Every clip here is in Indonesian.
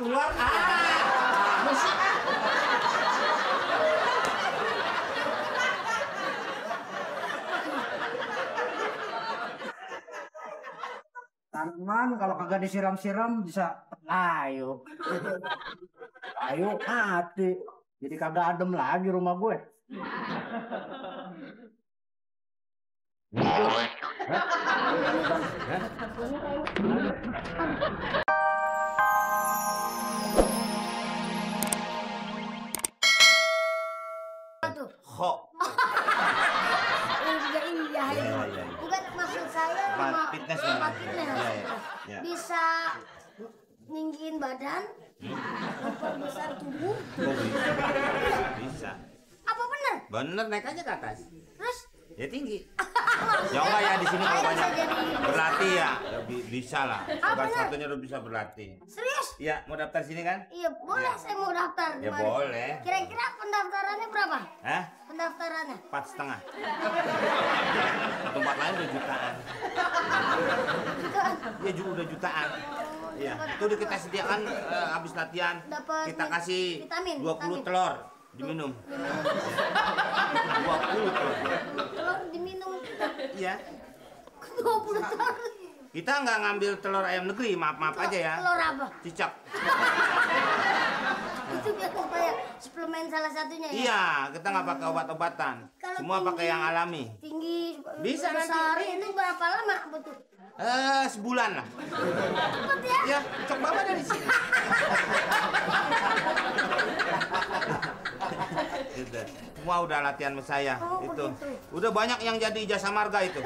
keluar. Musik. Tanaman kalau kagak disiram-siram bisa ayo. Ayo mati. Jadi kagak adem lagi rumah gue. Ho. Iya. Bukan maksud saya Tempat fitness. Ya. Bisa ninggiin badan, memperbesar tubuh. Bisa. Apa benar? Bener, naik aja ke atas. Terus? Ya tinggi. Ya enggak ya, di sini kalau banyak berlatih ya bisa lah. Salah satunya udah bisa berlatih. Serius? Iya, mau daftar sini kan? Iya, boleh saya mau daftar. Ya boleh. Kira-kira pendaftarannya berapa? Hah? Pendaftarannya? 4,5. Tempat lain udah jutaan. Iya juga udah jutaan. Iya, itu udah kita sediakan habis latihan. Kita kasih vitamin, 20 telur diminum. 20 telur. Telur diminum. Iya. 20 telur. Kita nggak ngambil telur ayam negeri, maaf aja ya. Telur apa? Cicak. Itu biar supaya suplemen salah satunya ya? Iya, kita nggak pakai obat-obatan. Semua pakai yang alami. Tinggi, bisa besar, nanti. itu berapa lama betul? Sebulan lah. Cepet ya? Ya, cok bapak dari sini. Gitu. Semua udah latihan sama saya. Itu. Begitu. Udah banyak yang jadi jasa marga itu.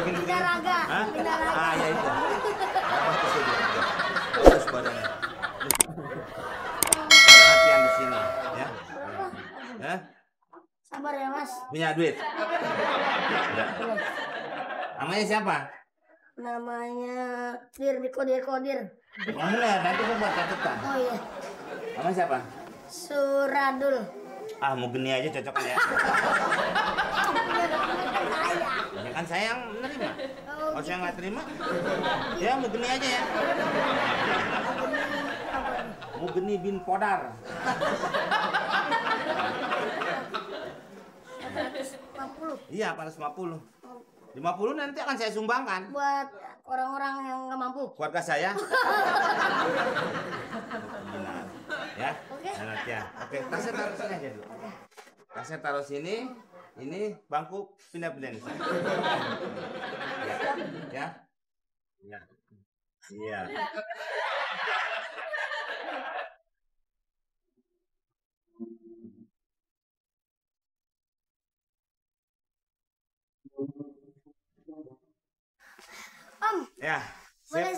Bidaraga. Ah, ya itu. Terus badannya. Latihan di sini, ya. Hah? Sabar ya, Mas. Punya duit? Namanya siapa? Namanya Kodir. Boleh, nanti gue buat catatan. Oh iya. Namanya siapa? Suradul. Ah, mau geni aja cocok ya. Ya kan saya yang menerima. Kalau saya nggak terima, ya mau geni aja ya. Mau geni bin Podar. 450. Iya, 450. 50 nanti akan saya sumbangkan. Buat orang-orang yang nggak mampu. Keluarga saya. Ya, Oke. latihan. Oke, tasnya taruh sini aja dulu. Tasnya taruh sini. Ini bangku pindah-pindah nih. Ya. Ya. Iya. Om. Ya. Boleh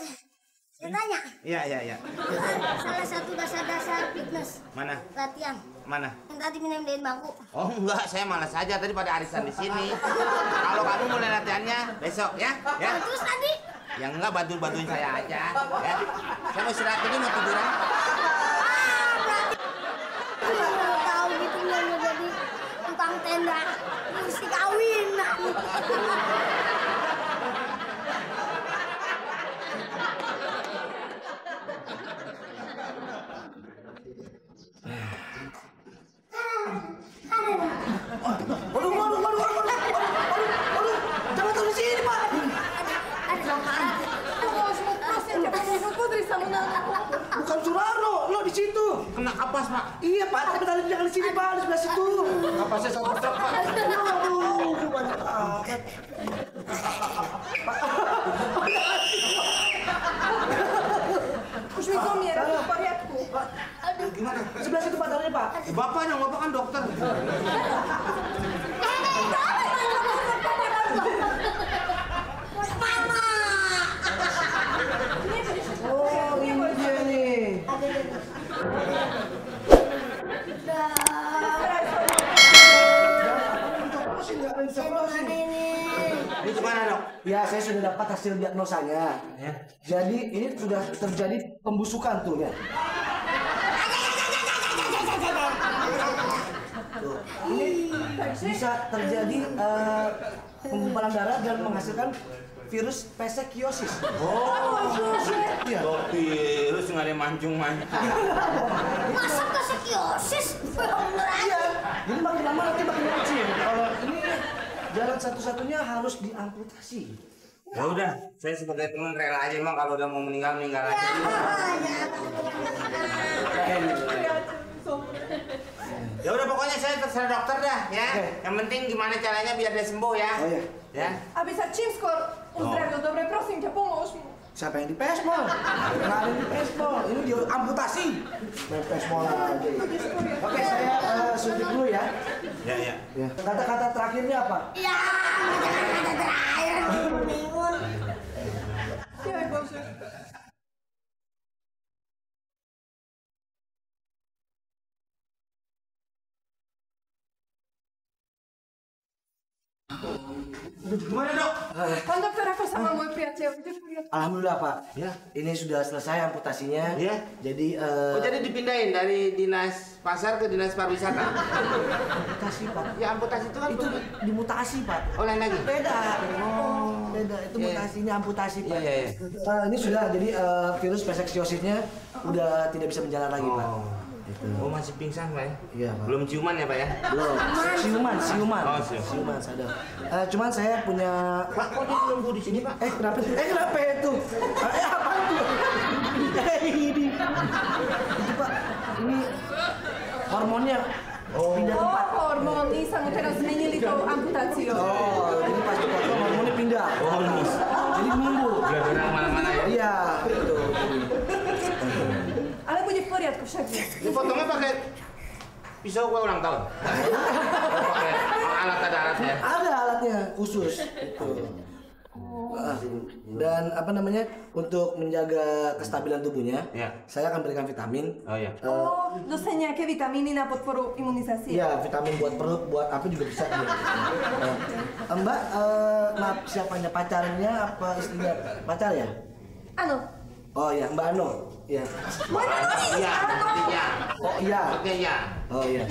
saya tanya? Iya. Salah satu dasar-dasar fitness. Mana? Latihan. Mana? Yang tadi minum-minum bangku. Oh enggak, saya malas saja tadi pada arisan di sini. Kalau kamu mulai latihannya besok ya, ya. Terus tadi? Yang enggak bantuin saya aja, ya. Saya mau istirahat dulu, mau tiduran. Tahu gitu mau jadi tukang tenda, mesti kawin. Jangan taruh di sini, Pak. Bukan Suraro, lo di situ. Kena kapas, Pak. Iya, Pak, tapi tadi jangan di sini, Pak, di sebelah situ. Kapasnya sama truk, Pak. Aduh, banyak amat. Aduh, Gimana? Sebelah situ, Pak, taruhnya, Pak. Bapak dong, Bapak kan dokter. Oh, ini dia nih. Ini gimana, Dok? Ya, saya sudah dapat hasil diagnosanya. Ya. Jadi ini sudah terjadi pembusukan tuh ya. Tuh. Ini bisa terjadi penggumpalan darah dan menghasilkan virus pesekiosis. Iya. Virus nggak ada mancung-mancung. Masa kesekiosis? Iya. Jadi makin lama nanti makin kecil. Kalau ini jalan satu-satunya harus diamputasi. Ya udah, saya sebagai teman rela aja emang kalau udah mau meninggal aja. Ya udah pokoknya saya terserah dokter dah ya. Yang penting gimana caranya biar dia sembuh ya. Oh iya. Ya. Aby sa čím skôr uzdravil, dobre, prosím ťa, pomôž mu. Siapa yang di pesmol? Nggak ada di pesmol. Ini dia amputasi. Main pesmol aja. Oke, saya suntik dulu ya. Ya. Kata-kata terakhirnya apa? Ya, kata-kata terakhir. Bingung. Jaj Bože. Gimana dok? Pán doktor, ako sa má môj priateľ? Bude v poriadku? Alhamdulillah Pak. Ya. Ini sudah selesai amputasinya. Iya. Jadi Oh jadi dipindahin dari dinas pasar ke dinas pariwisata? amputasi Pak. Ya amputasi itu kan Itu dimutasi Pak. Oh lain lagi? Beda. Beda. Itu Iya. mutasinya amputasi Pak. Iya. Ini sudah jadi virus pesekisiosisnya udah tidak bisa berjalan lagi Pak. Oh masih pingsan Pak ya? Iya Pak. Belum ciuman ya Pak ya? Belum. Siuman. Oh, siuman. Siuman sadar. Cuman saya punya Pak kok dia nunggu di sini Pak? kenapa itu? Apa itu? Ini. Itu Pak. Ini hormonnya pindah tempat. Hormóny sa mu teraz zmenili tou amputáciou. Jadi pas dipotong hormonnya pindah. Jadi menumbuh. Gara-gara mana-mana ya? Iya, betul. Ale bude v poriadku však. Dipotongnya pakai pisau gua ulang tahun. Pakai ada alatnya. Ada alatnya khusus. Gitu. Dan apa namanya untuk menjaga kestabilan tubuhnya, Ya. saya akan berikan vitamin. Oh iya. Dostane nejaké vitamíny na podporu imunizácie. Iya, vitamin buat perut, buat apa juga bisa. Ya. Mbak, maaf siapanya pacarnya apa istrinya? Pacar ya? Áno. Oh ya, Mbak Ano. Ya. Moja Nori, Iya. áno. Iya. Oh iya. Oke ya. Oh iya.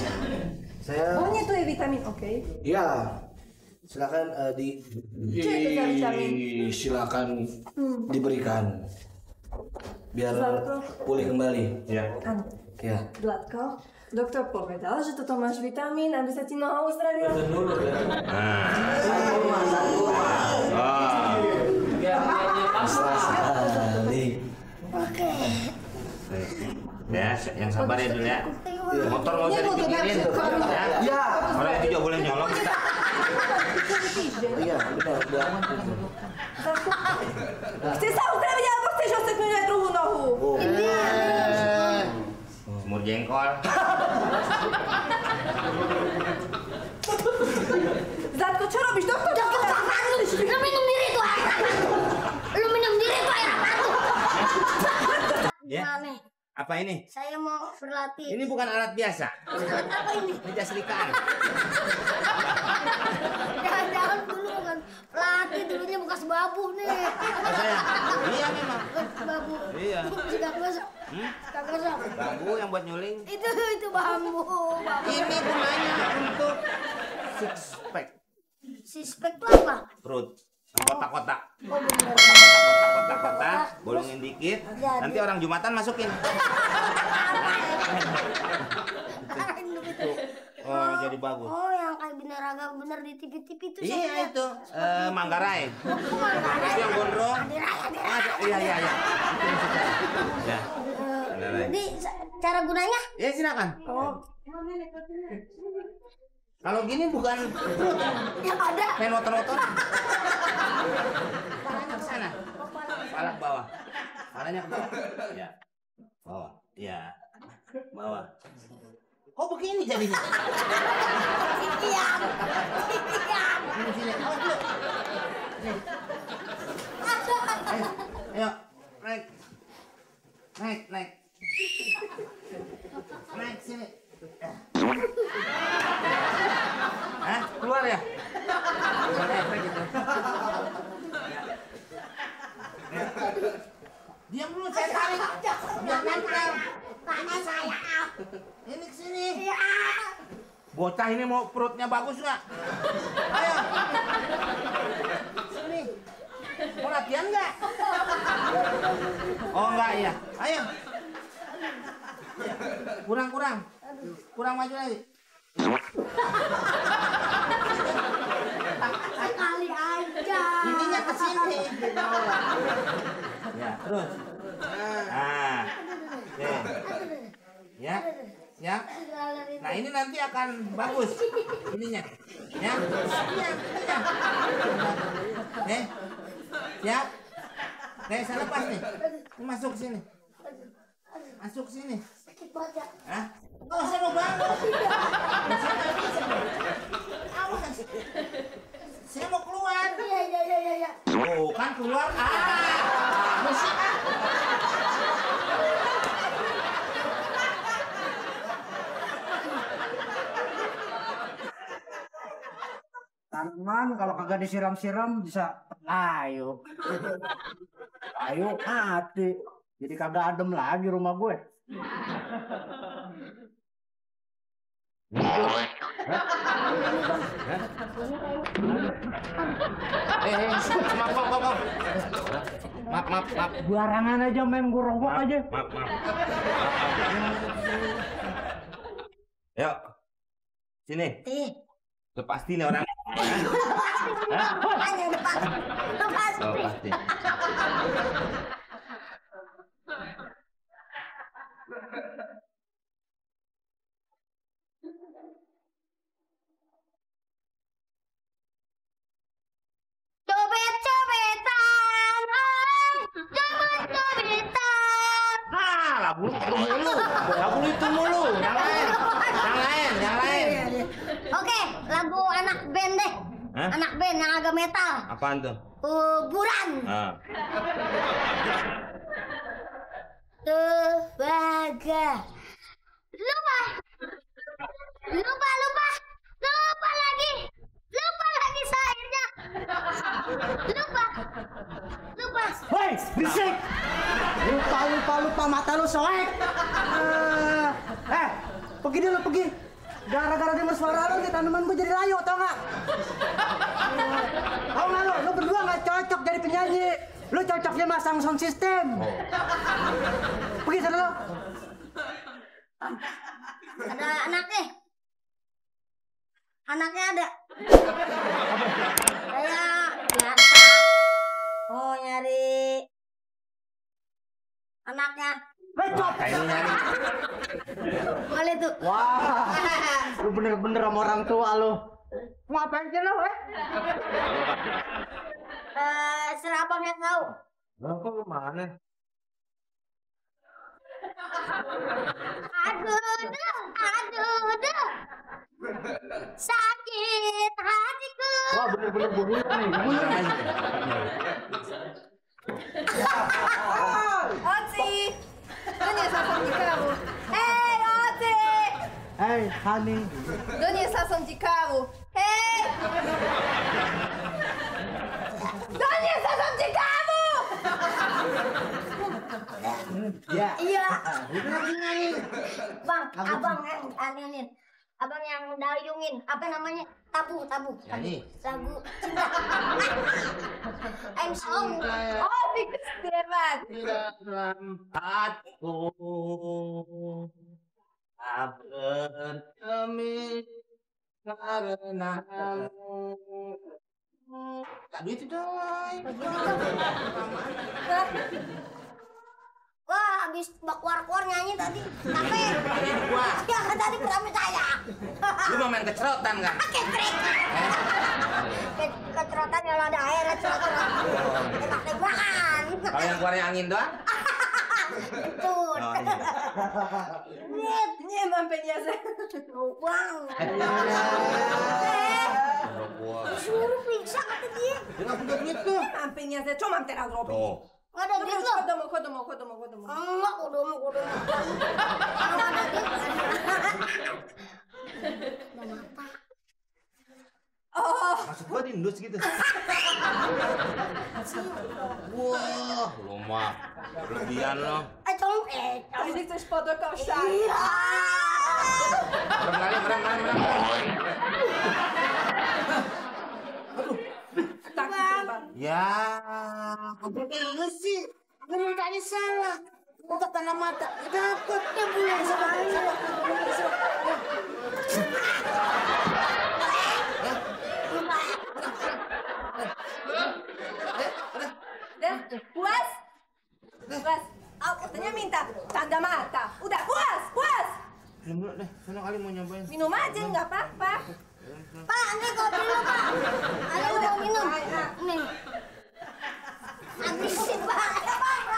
Saya. Ohne tu je vitamín, okej. Iya. Silakan Čo je to za vitamin? silakan diberikan biar Zlatko? pulih kembali. Iya. Áno. Ya. Zlatko, doktor povedal, že toto máš vitamín, aby sa ti noha uzdravila. Sekali. Oke. Ya, yang sabar ya dulu ya. Motor nggak usah dipikirin. Ya. Ya. Orang itu juga boleh nyolong kita. Iya, benar. Zlatko, chceš sa uzdraviť, alebo chceš oseknúť aj druhú nohu? Semur jengkol. Zlatko, čo robíš? Doktor, Lu minum diri tuh air apa? Lu minum diri tuh air apa tuh? Ya. Aneh. Apa ini? Saya mau berlatih. Ini bukan alat biasa. Alat apa ini? Ini jas likaan. Jangan-jangan dulu kan pelatih dulunya bekas babu nih. Oh, saya? Iya memang. Bekas babu. Iya. Suka gosok. Suka gosok. Bambu yang buat nyuling. Itu bambu. Ini gunanya untuk six pack Sispek tuh apa? perut. Kotak-kotak. Oh bener. Kotak-kotak, bolongin dikit. Nanti orang Jumatan masukin. Oh, jadi bagus. Oh yang kayak binaraga bener di TV-TV itu. Iya itu, Manggarai. Manggarai. Itu yang gondrong. Iya. Itu maksudnya. Ya. Manggarai. Jadi cara gunanya? Ya silakan. Oh. Kalau gini bukan Yang ada. main motor-motor. Palanya ke sana. Kepala ke bawah. Palanya ke bawah. Ya. Bawah. Ya. Bawah. Oh begini jadinya. Iya. Sini. Awas dulu. Nih. Ayo. Naik. Naik sini. Hah? Keluar ya? Keluar efek gitu. Diam dulu, saya tarik. Biar nempel. Tangan saya. Ini kesini. Iya. Bocah ini mau perutnya bagus nggak? Ayo. Sini. Mau latihan nggak? Oh enggak ya. Ayo. Kurang maju lagi. Sekali aja. Ininya ke sini. Ya, terus. Nah. Oke. Ya. Ya. Nah, ini nanti akan bagus ininya. Ya. Nih. Siap. Nih, saya lepas nih. Masuk sini. Masuk sini. Hah? Oh, saya mau bangun. Awas. Saya mau keluar. Iya. Oh, kan keluar. Musik. Tanaman kalau kagak disiram-siram bisa layu. Ayo mati. Jadi kagak adem lagi rumah gue. Maaf. Barangan aja main gorobok aja. Maaf. Yuk. Sini. Udah pasti nih orang. Hanya lepas. Oh, pasti. Cobet-cobetan orang, cobet-cobetan. Lagu itu mulu. Yang lain. Oke, lagu anak band deh. Hah? Anak band yang agak metal. Apaan tuh? Kuburan. Tebaga. Lupa lagi sairnya. Lupa. Hei, berisik! Lupa mata lu soek. Pergi dulu, pergi. Gara-gara denger suara lu nih tanaman gue jadi layu, tau nggak? Tau nggak lu berdua nggak cocok jadi penyanyi. Lu cocoknya masang sound system. Pergi sana lu. Ada anaknya. Anaknya ada. Saya biasa. Oh, nyari anaknya. Ini nyari. Boleh tuh. Wah, lu bener-bener sama orang tua lu. Ngapain sih lu, Serapang yang tahu. Lah kok kemana? Aduh. Sakit hatiku. Wah, bener-bener bunyi nih. Oci! Doniesa som ti kávu. Hej, Oci! Hey, honey. Doniesa som ti kávu. Hej! Doniesa som ti kávu! Ya. Iya. Bang, abang yang anenin. Abang yang dayungin. Apa namanya? Tabu. Nyanyi. Lagu cinta. I'm song. Oh, tikus debat. Tempatku tak bertemi karenamu. Tak duit itu dong. Wah, habis bakwar-kwar nyanyi tadi. Capek. Ini gua. Ya kan tadi beramai saya. Lu mau main kecerotan kan? Ketrek. Kecerotan kalau ada air, kecerotan. Tembak-tembakan. Kalau yang keluarnya angin doang? Itu. Oh, iya. Nie mam pieniędzy. Bang. Gua. Suruh periksa kata dia. Dia nggak punya duit tuh. Nie mam pieniędzy. Co mam teraz robić? Tuh. Nggak ada duit lo. Chodź do domu. Enggak, udah mau. Kalau ada duit. Oh, Maksud gua diindus gitu. Wah, lu mah kelebihan lo. Tolong. jeśli chcesz pod kosza. Iya. Merem. Ya, apa ini sih? Mintanya salah. Untuk tanah mata, dapat. Ya boleh sama. Puas? Puas. Oh, katanya minta tanda mata. Udah puas. Minum dulu deh, sana kali mau nyobain. Minum aja nggak apa-apa. Pak, ini kopi lu, Pak. Ayo mau minum. Nih. Habisin, Pak.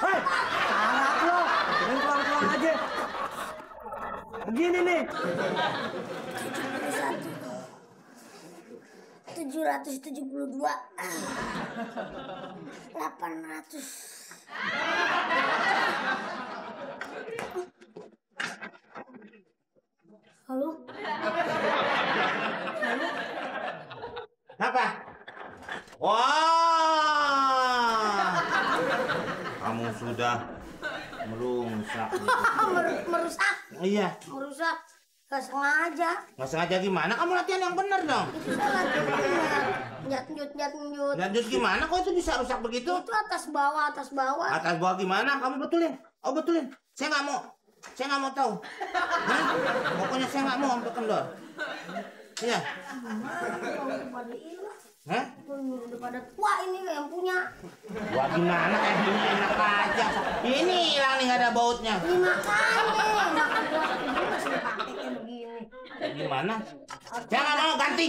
Hei, sarap lo. Jangan keluar aja. Begini nih. 772. 800. Halo? Apa? Wah, kamu sudah merungsak. Merusak. Iya. Merusak. Gak sengaja. Nggak sengaja gimana? Kamu latihan yang benar dong. Itu saya latihan benar. Njat. Lanjut gimana? Kok itu bisa rusak begitu? Itu atas bawah. Atas bawah gimana? Kamu betulin. Oh betulin. Saya nggak mau tahu. Hah? Pokoknya saya nggak mau sampai kendor. Iya. Hah? Udah pada tua ini yang punya. Wah gimana? Ini enak aja. Ini hilang nih nggak ada bautnya. Ini makanya. Makan dulu masih dipakai kayak begini. Gimana? Saya nggak mau ganti.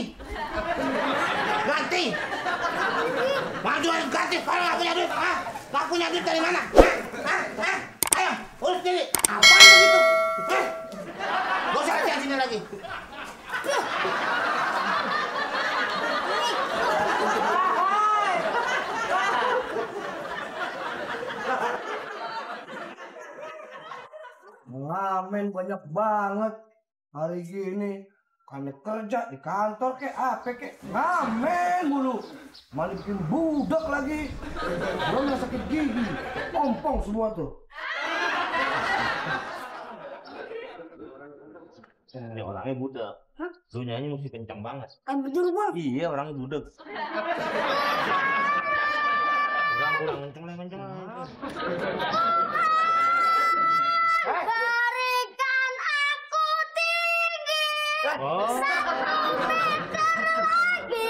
Maju ganti. Kalau nggak punya duit, nggak punya duit dari mana? Ayo, urus sendiri. Apaan begitu? Gak usah latihan sini lagi. Ngamen banyak banget hari gini. Karena kerja di kantor kek apa kek ngamen mulu. Malah bikin budak lagi. Belum yang sakit gigi. Ompong semua tuh. Ini orangnya budak. Dunianya mesti kencang banget. Betul, Bang. Iya, orangnya budak. Kurang kenceng. Berikan aku tinggi. Oh. 1 meter lagi.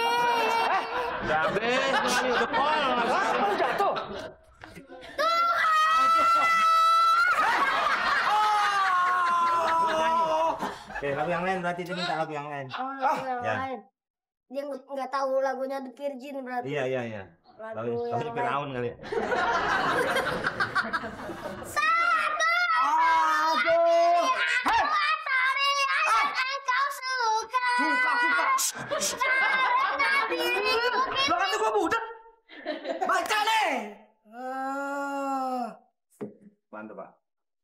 Udah habis, kali udah pol. Apa lu jatuh? Oke, lagu yang lain berarti dia minta lagu yang lain. Yang Ya. lain. Dia nggak tahu lagunya The Virgin berarti. Iya. Lagu Firaun kali. Lo kata gua budak. Baca nih. Bantu, Pak.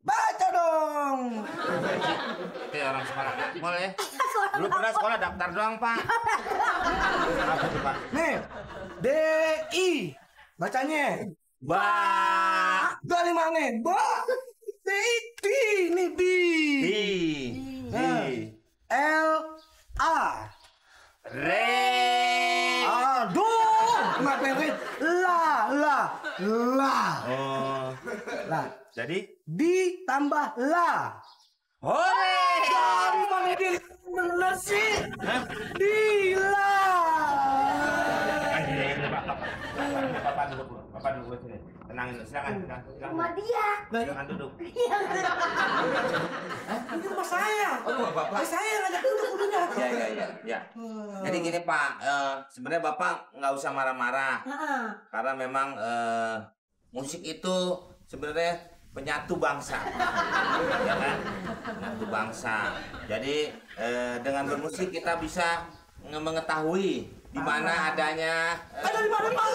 Baca dong. Oke, orang sekolah. Boleh. Dulu pernah sekolah daftar doang, Pak. Apa tuh, Pak? Nih. D-I. Bacanya. Dari mana? D-I-T. Ini B. L-A. Re. Aduh. Kenapa ini? La. Oh. La. Jadi Ditambah la. hore. Dari mana dia bener sih? Dila. Bapak dulu sini. Tenangin, silakan. Sama dia. Silakan duduk. Ini rumah saya. Oh, Bapak. Saya ngajak duduk dulunya. Ya. Jadi gini, Pak, sebenarnya Bapak nggak usah marah-marah. Karena memang musik itu sebenarnya penyatu bangsa. Ya kan? Penyatu bangsa. Jadi dengan bermusik kita bisa mengetahui di mana adanya Ada di mana Pak?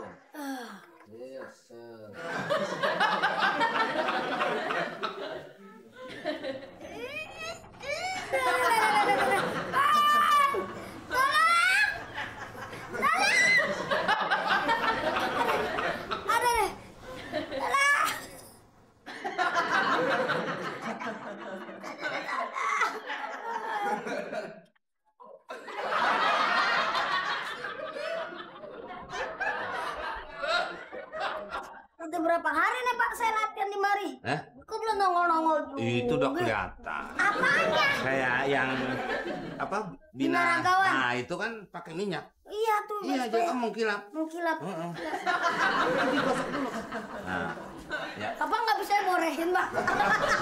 tuh. Yes. Udah berapa hari nih Pak saya latihan di mari? Hah? Kok belum nongol-nongol juga? Itu udah kelihatan. Apanya? Kayak yang apa? Binaragawan. Nah, itu kan pakai minyak. Iya tuh. Iya, supaya jadi mengkilap. mengkilap. Heeh. Iya. Digosok dulu. Nah, ya. Apa nggak bisa borehin Pak?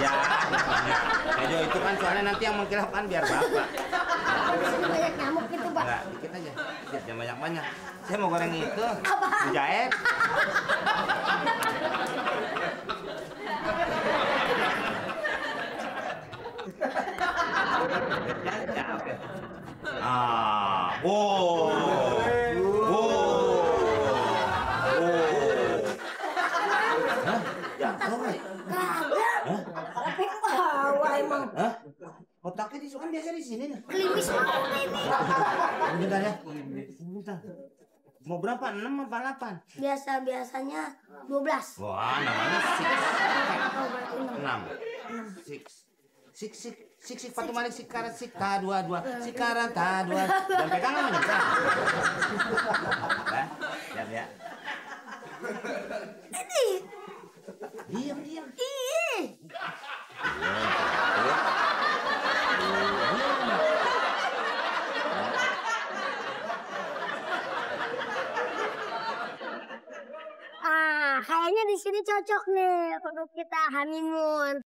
Ya, ya itu kan soalnya nanti yang mengkilap kan biar bapak. Di sini banyak nyamuk gitu Pak. Enggak, dikit aja. Dikit, jangan banyak-banyak. Saya mau goreng itu. Apa? Menjahit. Ah, wow, hah? Jatuh nggak? Kagak. Tapi bawa emang. Hah? Otaknya di kan biasa di sini nih. Klimis mau ini. Bentar ya. Bentar. Mau berapa? 6 apa 8? Biasanya 12. Wah, namanya six. Oh, berarti 6. 6. Sik patu manik sikara sika dua sikara ta dua. Jangan pegang sama nyebrang. Ya. Ini. Diam. Ih. Kayaknya di sini cocok nih untuk kita honeymoon.